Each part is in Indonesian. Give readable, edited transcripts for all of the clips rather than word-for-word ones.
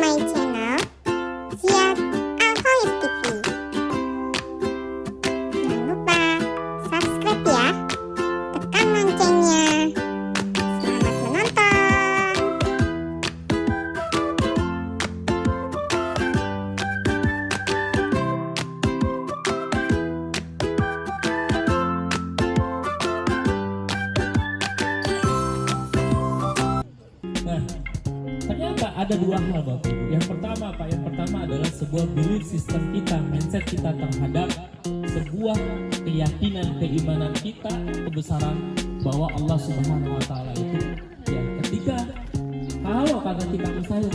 my channel, Ziad Alkhoir TV. Jangan lupa subscribe ya, tekan loncengnya. Selamat menonton. Nah, ternyata ada dua hal Bapak Ibu. Yang pertama apa? Yang pertama adalah sebuah belief system kita, mindset kita terhadap sebuah keyakinan, keimanan kita, kebesaran bahwa Allah Subhanahu wa taala itu ya ketika kalau kata kita misalnya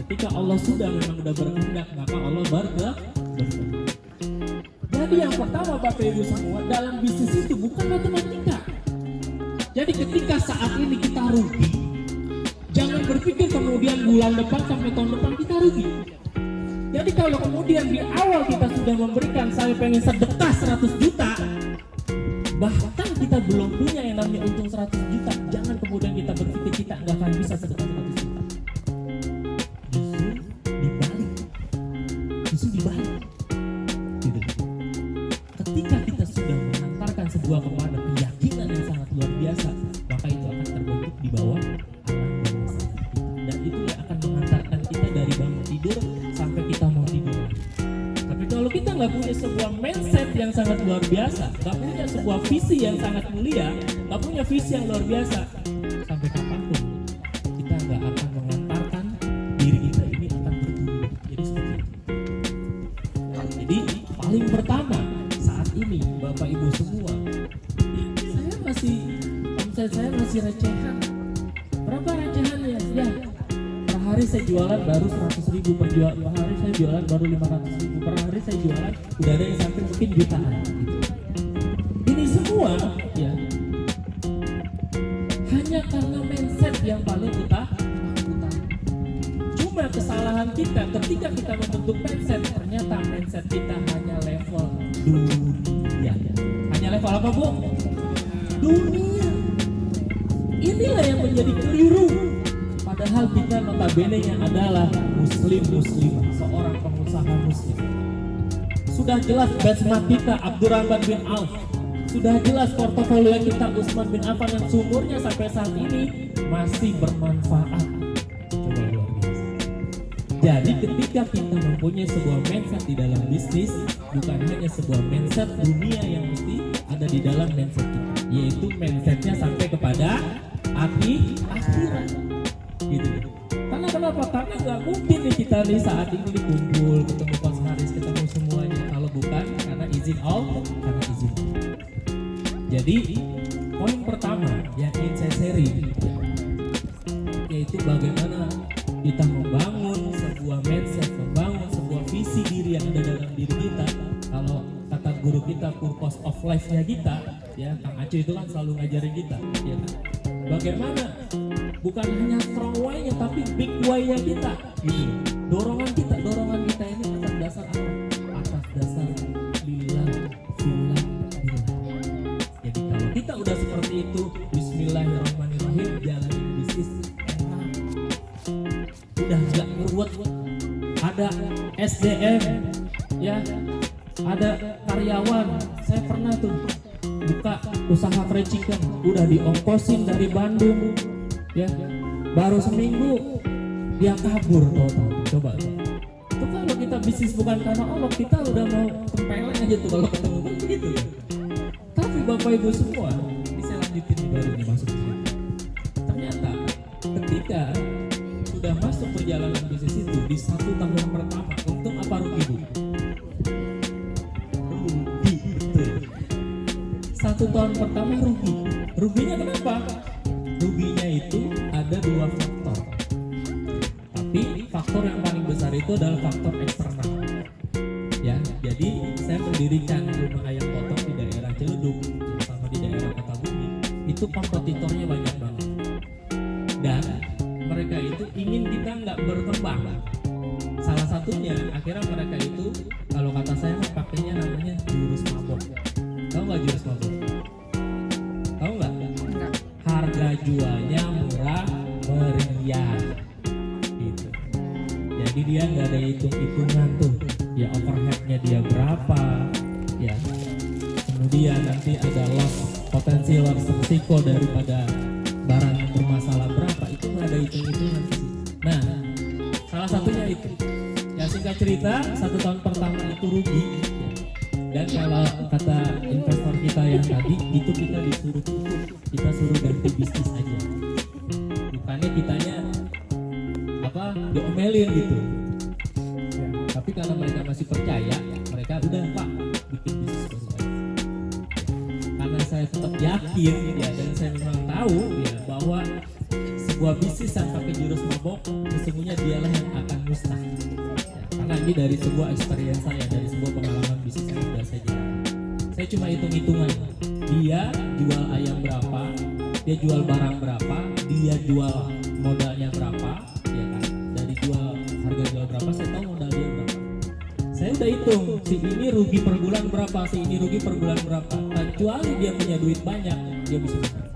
ketika Allah sudah memang sudah berkehendak, maka Allah berkehendak. Jadi yang pertama Bapak Ibu semua, dalam bisnis itu bukan matematika. Jadi ketika saat ini kita rugi, jangan berpikir kemudian bulan depan sampai tahun depan kita rugi. Jadi kalau kemudian di awal kita sudah memberikan, saya pengen sedekah 100 juta, bahkan kita belum punya yang namanya untung 100 juta, jangan kemudian kita berpikir kita nggak akan bisa sedekah 100 juta. Justru dibalik. Gitu. Ketika kita sudah mengantarkan sebuah kepada keyakinan yang sangat luar biasa, maka itu akan terbentuk di bawah alam bawah sadar kita. Dan itu yang akan mengantarkan kita dari bangun tidur sampai kita mau tidur. Tapi kalau kita nggak punya sebuah mindset yang sangat luar biasa, nggak punya sebuah visi yang sangat mulia, nggak punya visi yang luar biasa, sampai kapanpun kita nggak akan mengantarkan diri kita ini akan bertumbuh. Jadi seperti itu. Jadi paling pertama saat ini Bapak Ibu semua, omset saya masih recehan. Berapa recehannya? Ya, per hari saya jualan baru 100.000 per hari saya jualan baru 500.000 per hari saya jualan udah ada yang sampai mungkin jutaan gitu. Ini semua ya hanya karena mindset yang paling utama. Cuma kesalahan kita ketika kita membentuk mindset, ternyata mindset kita hanya level dunia. Hanya level apa Bu? Dunia. Inilah yang menjadi keliru. Padahal kita notabene-nya adalah muslimah, seorang pengusaha muslim. Sudah jelas benchmark kita Abdurrahman bin Auf. Sudah jelas portofolio kita Utsman bin Affan yang sumurnya sampai saat ini masih bermanfaat. Coba luar biasa. Jadi ketika kita mempunyai sebuah mindset di dalam bisnis, bukan hanya sebuah mindset dunia yang mesti ada di dalam mindset kita, yaitu mindsetnya sampai kepada akhirat gitu. Karena kenapa? Karena nggak mungkin nih kita nih saat ini dikumpul ketemu Coach Haris, ketemu semuanya kalau bukan karena izin Allah, karena izin. Jadi poin pertama yang ingin saya sharing yaitu bagaimana kita membangun sebuah mindset, membangun sebuah visi diri yang ada dalam diri kita. Kalau kata guru kita purpose of life-nya kita, ya Kang Aceh itu kan selalu ngajarin kita, ya kan? Bagaimana bukan hanya strong why-nya tapi big why-nya kita. Gitu. Dorongan kita ini atas dasar apa? Atas dasar lillah, fillah, billah. Jadi kalau kita udah seperti itu, bismillahirrahmanirrahim, jalanin bisnis enak. Udah nggak ngeruwet, ada SDM, ya, ada karyawan. Saya pernah tuh buka usaha fried chicken, udah diongkosin dari Bandung, ya, baru seminggu dia kabur total. Coba tuh. Itu kalau kita bisnis bukan karena Allah, kita udah mau tempeleng aja tuh kalau ketemu begitu. Tapi Bapak Ibu semua, bisa lanjutin baru nih masuk ke sini. Ternyata ketika sudah masuk perjalanan bisnis itu di 1 tahun pertama, untung apa rugi Bu? Rugi, betul. 1 tahun pertama rugi. Ruginya kenapa? Ruginya itu ada 2 faktor. Tapi faktor yang paling besar itu adalah faktor eksternal. Ya, jadi saya mendirikan rumah ayam potong di daerah Ciledug sama di daerah Kota-Bumi. Itu kompetitornya banyak banget. Dan mereka itu ingin kita nggak berkembang. Salah satunya akhirnya mereka itu kalau kata saya pakainya namanya jurus mabok. Tahu nggak jurus mabok? Tahu nggak? Harga jualnya murah meriah. Gitu. Jadi dia nggak ada hitung-hitungan tuh, ya overheadnya dia berapa, ya. Kemudian nanti ada potensi loss resiko daripada barang yang bermasalah berapa, itu nggak ada hitung-hitungan. Nah, salah satunya itu. Ya singkat cerita, 1 tahun pertama itu rugi. Ya. Dan kalau kata investor kita yang tadi, itu kita disuruh tutup, kita suruh ganti bisnis aja. Bukannya kitanya diomelin gitu. Ya, tapi karena mereka masih percaya, mereka udah Pak bikin bisnis baru aja. Karena saya tetap yakin ya, dan saya memang tahu ya bahwa sebuah bisnis yang pakai jurus mabok sesungguhnya dialah yang akan musnah. Ya, karena ini dari sebuah experience saya, dari sebuah pengalaman bisnis yang sudah saya jalani. Saya cuma hitung-hitungan, dia jual ayam berapa, dia jual barang berapa, dia jual modalnya berapa, ya kan? Dari jual harga jual berapa, saya tahu modal dia berapa. Saya udah hitung, si ini rugi per bulan berapa, si ini rugi per bulan berapa. Kecuali dia punya duit banyak, dia bisa besar.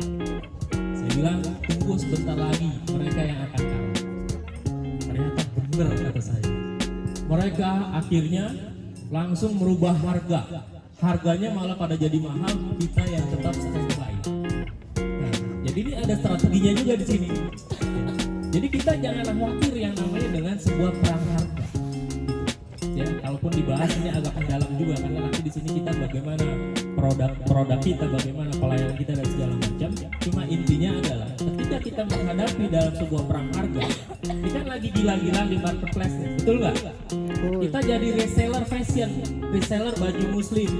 Saya bilang tunggu sebentar lagi, mereka yang akan kalah. Ternyata benar kata saya. Mereka akhirnya langsung merubah harga. Harganya malah pada jadi mahal, kita yang tetap standby. Nah, jadi ini ada strateginya juga di sini. Jadi kita jangan khawatir yang namanya dengan sebuah perang harga. Ya, kalaupun dibahas ini agak mendalam juga karena nanti di sini kita bagaimana produk kita, bagaimana pelayanan kita dan segala macam. Cuma intinya adalah ketika kita menghadapi dalam sebuah perang harga, kita lagi gila-gilaan di marketplace, betul nggak? Kita jadi reseller fashion, reseller baju muslim,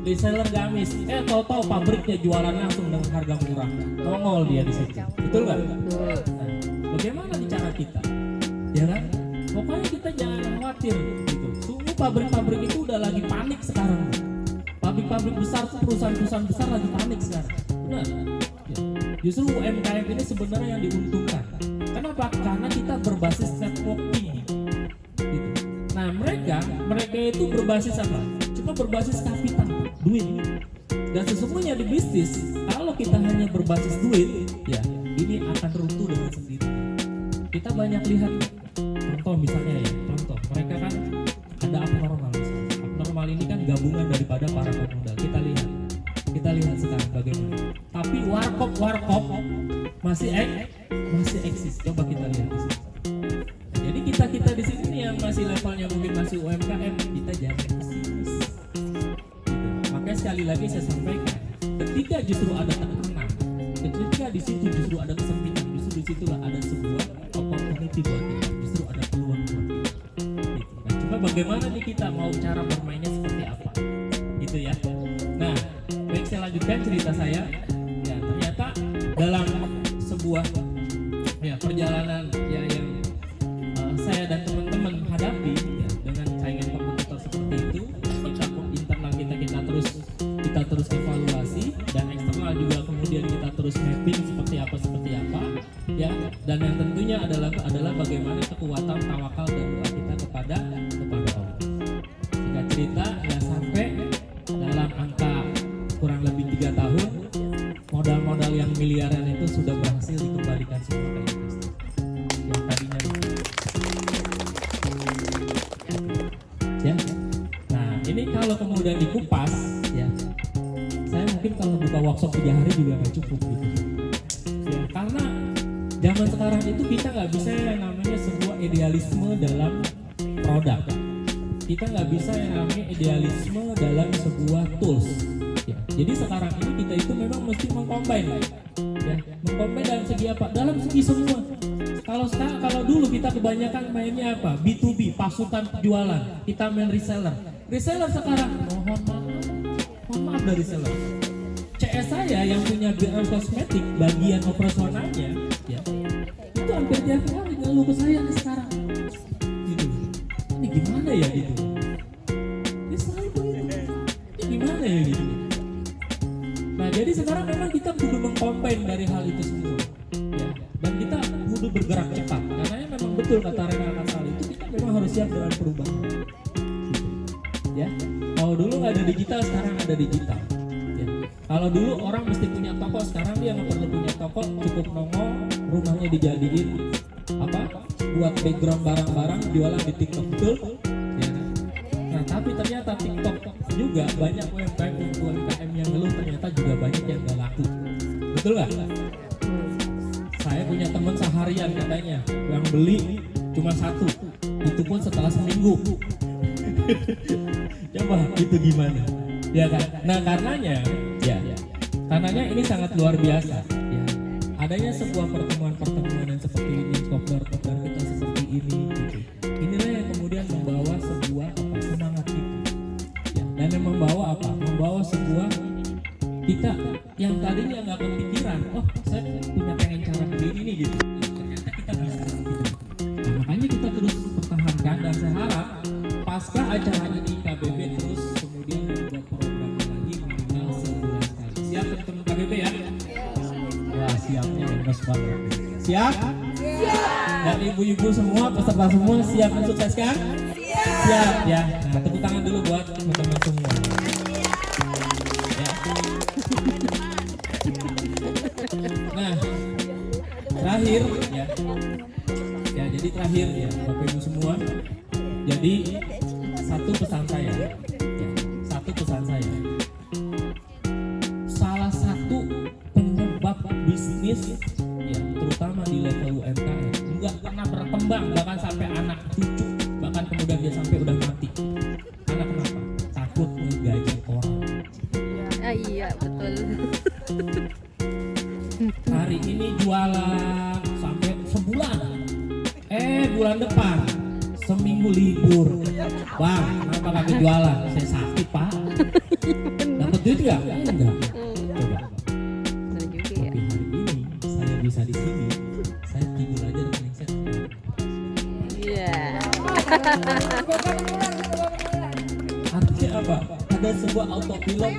reseller gamis. Tahu-tahu pabriknya jualan langsung dengan harga murah, nongol dia di situ, betul nggak? Nah, bagaimana cara kita? Ya kan? Pokoknya kita jangan khawatir gitu. Sungguh pabrik-pabrik itu udah lagi panik sekarang. Pabrik-pabrik besar, perusahaan-perusahaan besar lagi panik sekarang. Benar. Ya. Justru UMKM ini sebenarnya yang diuntungkan. Kenapa? Karena kita berbasis networking. Gitu. Nah mereka itu berbasis apa? Cuma berbasis kapital, duit. Dan sesungguhnya di bisnis, kalau kita hanya berbasis duit, ya ini akan runtuh dengan sendiri. Kita banyak lihat, contoh misalnya ya, mereka kan ada abnormal misalnya. Abnormal ini kan gabungan daripada para pemodal. Kita lihat sekarang bagaimana. Tapi warkop masih eksis. Coba kita lihat di sini. Nah, jadi kita di sini yang masih levelnya mungkin masih UMKM, kita jangan pesimis. Makanya sekali lagi saya sampaikan, ketika justru ada tekanan, ketika di situ justru ada kesempitan, justru di situlah ada sebuah opportunity buat kita, justru ada peluang buat kita. Gitu. Nah, cuma bagaimana nih kita mau cara bermainnya seperti apa, gitu ya. Nah, baik saya lanjutkan cerita saya. Ya, ternyata dalam sebuah ya perjalanan ya yang saya dan teman-teman hadapi ya, dengan saingan kompetitor seperti itu, internal kita terus evaluasi dan eksternal juga kemudian kita terus mapping seperti apa ya, dan yang tentunya adalah bagaimana kekuatan tawakal dan doa kita kepada Allah. Singkat cerita ya, sampai dalam angka kurang lebih 3 tahun modal-modal yang miliaran itu sudah berhasil dikembalikan semua ke investor yang tadinya ya. Nah ini kalau kemudian dikupas ya, saya mungkin kalau buka workshop 3 hari juga nggak cukup gitu ya, karena zaman sekarang itu kita nggak bisa yang namanya sebuah idealisme dalam produk, kita nggak bisa yang namanya idealisme dalam sebuah tools ya. Jadi sekarang ini kita itu memang mesti mengcombine ya, mengcombine dalam segi apa? Dalam segi semua. Kalau dulu kita kebanyakan mainnya apa? B2B, pasukan jualan, kita main reseller sekarang mohon maaf dari reseller. CS saya yang punya brand kosmetik bagian operasionalnya ya, itu hampir tiap hari ngeluh ke saya nih sekarang gitu. Ini gimana ya gitu, ini selalu begitu, ini gimana ya gitu. Nah jadi sekarang memang kita kudu mengcombine dari hal itu semua ya, dan kita kudu bergerak cepat karena memang betul kata Renal Kasal itu, kita memang harus siap dengan perubahan gitu. Ya, kalau dulu nggak ada digital, sekarang ada digital ya. Kalau dulu orang mesti punya toko, sekarang dia nggak perlu punya toko, cukup nongol, rumahnya dijadiin apa buat background barang-barang jualan di TikTok, betul? Ya. Nah tapi ternyata TikTok juga banyak UMKM yang ngeluh, ternyata juga banyak yang nggak laku, betul nggak? Saya punya teman seharian katanya yang beli cuma satu, itu pun setelah seminggu. Coba itu gimana? Ya kan? Nah karenanya ini sangat luar biasa. Ya. Adanya sebuah pertemuan yang seperti ini, kopdar kita seperti ini, gitu. Inilah yang kemudian membawa sebuah semangat kita. Ya. Dan yang membawa membawa sebuah kita yang tadinya nggak kepikiran, oh saya punya pengen cara begini nih gitu. Ternyata kita bisa gitu. Nah, makanya kita terus pertahankan, dan saya harap pasca acara ini KBB terus kemudian membuat program lagi minimal sebulan sekali. Siap teman-teman KBB ya? Wah siapnya bagus banget. Siap? Siap. Dan ibu-ibu semua, peserta semua siap mensukseskan? Siap ya. Nah tepuk tangan dulu buat teman-teman semua. Ya. Nah terakhir ya jadi terakhir ya Bapak Ibu semua. Jadi satu pesan saya, salah satu penyebab bisnis ya terutama di level UMKM nggak pernah berkembang, bahkan sampai anak cucu, bahkan kemudian dia sampai udah mati. Karena kenapa? Takut ngegaji orang. Iya betul. Hari ini jualan sampai sebulan, bulan depan seminggu libur. Bang, kenapa kagak jualan? Saya sakit pak. Dapat duit nggak? Enggak. Coba. Betul juga Tapi ya. hari ini saya bisa di sini, saya tidur aja rekening saya. Iya. Artinya apa? Ada sebuah autopilot.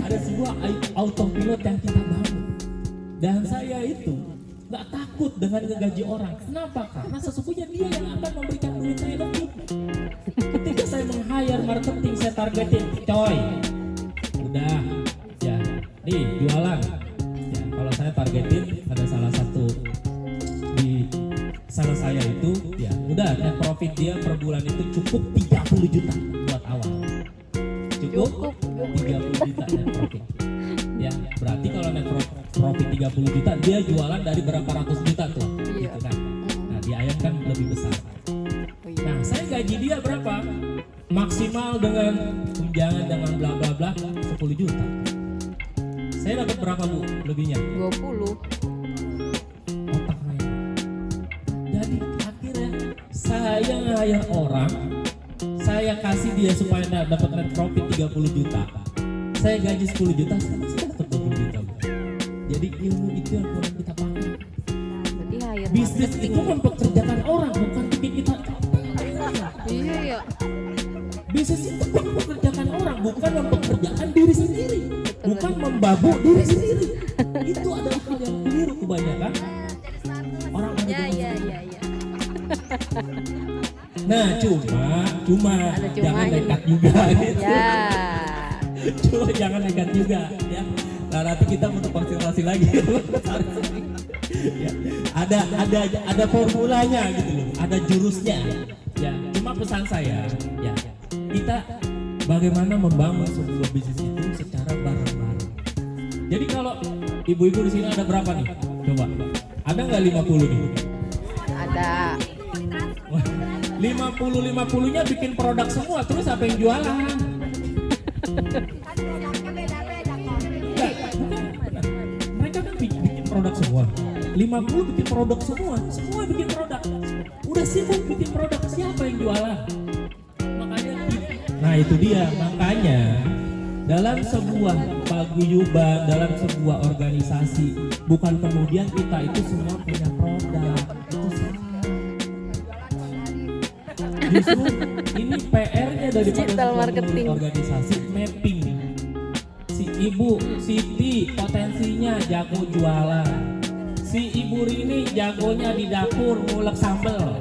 Ada sebuah autopilot yang kita bangun. Dan saya itu nggak takut dengan ngegaji orang. Kenapa? Karena sesungguhnya dia yang akan memberikan duit saya lebih. Ketika saya meng-hire marketing, saya targetin, coy, udah, ya, nih jualan. Ya, kalau saya targetin ada salah satu di salah saya itu, ya, udah net profit dia per bulan itu cukup 30 juta buat awal. Cukup 30 juta net profit. Ya, berarti kalau net profit 30 juta, dia jualan dari berapa ratus juta tuh, Iya. gitu kan. Nah, di ayam kan lebih besar. Nah, saya gaji dia berapa? Maksimal dengan tunjangan dengan bla bla bla 10 juta. Saya dapat berapa Bu lebihnya? 20. Otak main. Jadi akhirnya saya nge-hire orang, saya kasih dia supaya dapat net profit 30 juta. Saya gaji 10 juta, saya masih dapat 20 juta. Bu. Jadi ilmu itu yang kurang kita pakai. Berarti hire Bisnis marketing. itu mempekerjakan orang, bukan bikin kita capek. Iya ya. Bisnis itu mempekerjakan orang, bukan mempekerjakan diri sendiri, bukan membabu diri sendiri. Itu adalah hal yang keliru kebanyakan orang ada Ya di ya sini. ya ya. Nah cuma Ada jangan cumanya. nekat juga gitu. Ya. Cuma jangan nekat juga ya. Nah nanti kita untuk konsultasi lagi. Ya, ada formulanya gitu loh, ada jurusnya. Ya, cuma pesan saya ya, kita bagaimana membangun sebuah bisnis itu secara bareng-bareng. Jadi kalau ibu-ibu di sini ada berapa nih? Coba. Ada nggak 50 nih? Ada. 50-50-nya bikin produk semua, terus apa yang jualan? Enggak, bukan. Mereka kan bikin produk semua. 50 bikin produk semua bikin produk. Udah sibuk bikin produk, siapa yang jualan? Makanya, nah itu dia, makanya dalam sebuah paguyuban, dalam sebuah organisasi, bukan kemudian kita itu semua punya produk. Itu salah. Justru ini PR-nya daripada Digital sebuah marketing. organisasi, mapping. Si Ibu Siti potensinya jago jualan. Si Ibu Rini jagonya di dapur ngulek sambal.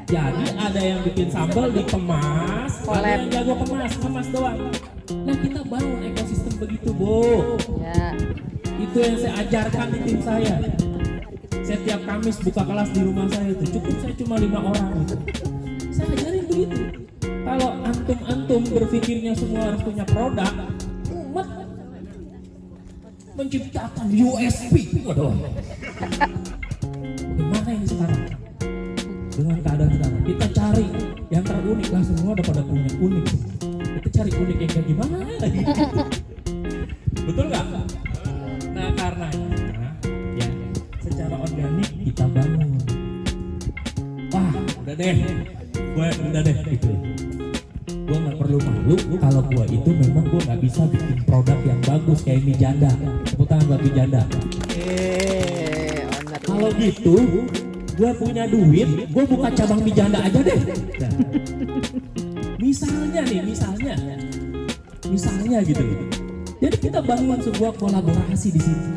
Jadi ada yang bikin sambal dikemas, ada Collab. yang jago kemas doang. Nah kita bangun ekosistem begitu Bu. Ya. Itu yang saya ajarkan di tim saya. Saya tiap Kamis buka kelas di rumah saya itu cukup saya cuma 5 orang gitu. Saya ajarin begitu. Kalau antum berpikirnya semua harus punya produk, umat menciptakan USP. Waduh. Bagaimana ini sekarang? Dengan keadaan sekarang, kita cari yang terunik lah, semua udah pada punya unik. Kita cari unik yang kayak gimana lagi? Betul nggak? Nah karenanya, ya secara organik kita bangun. Wah, udah deh gitu. Gue nggak perlu malu kalau gue itu memang gue nggak bisa bikin produk yang bagus kayak mie janda. Tepuk tangan buat mie janda. Owner. Kalau gitu, gue punya duit, gue buka cabang mie janda aja deh. Nah, misalnya gitu. Jadi kita bangun sebuah kolaborasi di sini.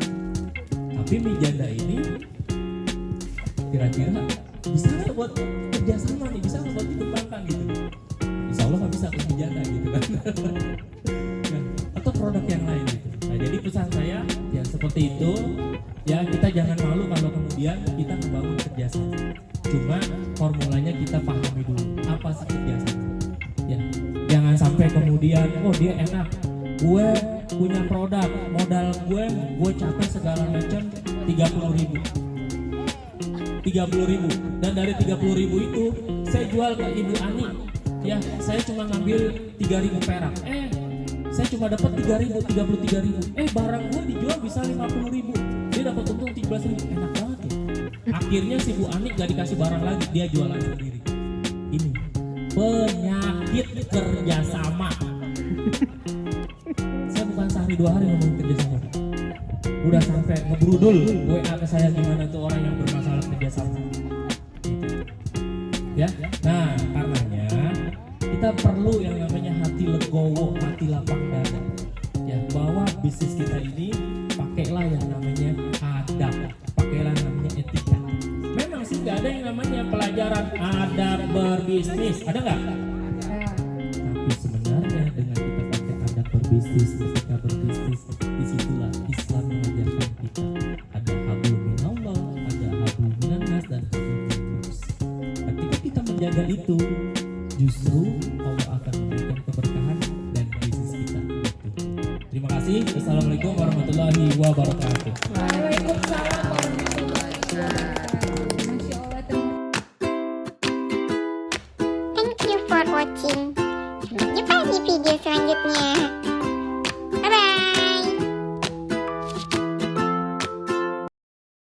Tapi mie janda ini kira-kira bisa nggak buat kerjasama nih, bisa nggak buat dikembangkan gitu? Insya Allah nggak bisa ke mie janda gitu kan? Nah, atau produk yang lain gitu. Nah jadi pesan saya ya seperti itu. Ya kita jangan malu kalau kemudian kita membangun kerjasama. Cuma formulanya kita pahami dulu apa sih kerjasama. Ya jangan sampai kemudian oh dia enak, gue punya produk, modal gue capek segala macam 30.000 dan dari 30.000 itu saya jual ke Ibu Ani. Ya saya cuma ngambil 3.000 perak. Saya cuma dapat 33.000. Barang gue dijual bisa 50.000. Dia dapat untung 13.000. Enak banget ya. Akhirnya si Bu Ani gak dikasih barang lagi, dia jualan sendiri. Ini penyakit kerjasama. Saya bukan sehari 2 hari ngomongin kerjasama. Udah sampai ngebrudul WA ke saya gimana tuh orang yang bermasalah kerjasama. Ya, nah karenanya kita perlu yang namanya hati legowo, hati lapang dada. Ya, bahwa bisnis kita ini pakailah yang namanya adab, pakailah yang namanya etika. Memang sih nggak ada yang namanya pelajaran adab berbisnis, ada nggak? Tapi sebenarnya dengan kita pakai adab berbisnis, etika berbisnis, disitulah Islam mengajarkan kita ada hablum minallah, ada hablum minannas dan hablum minannas. Ketika kita menjaga itu, justru Allah akan memberikan keberkahan dan bisnis kita itu. Terima kasih. Assalamualaikum warahmatullahi wabarakatuh. Waalaikumsalam.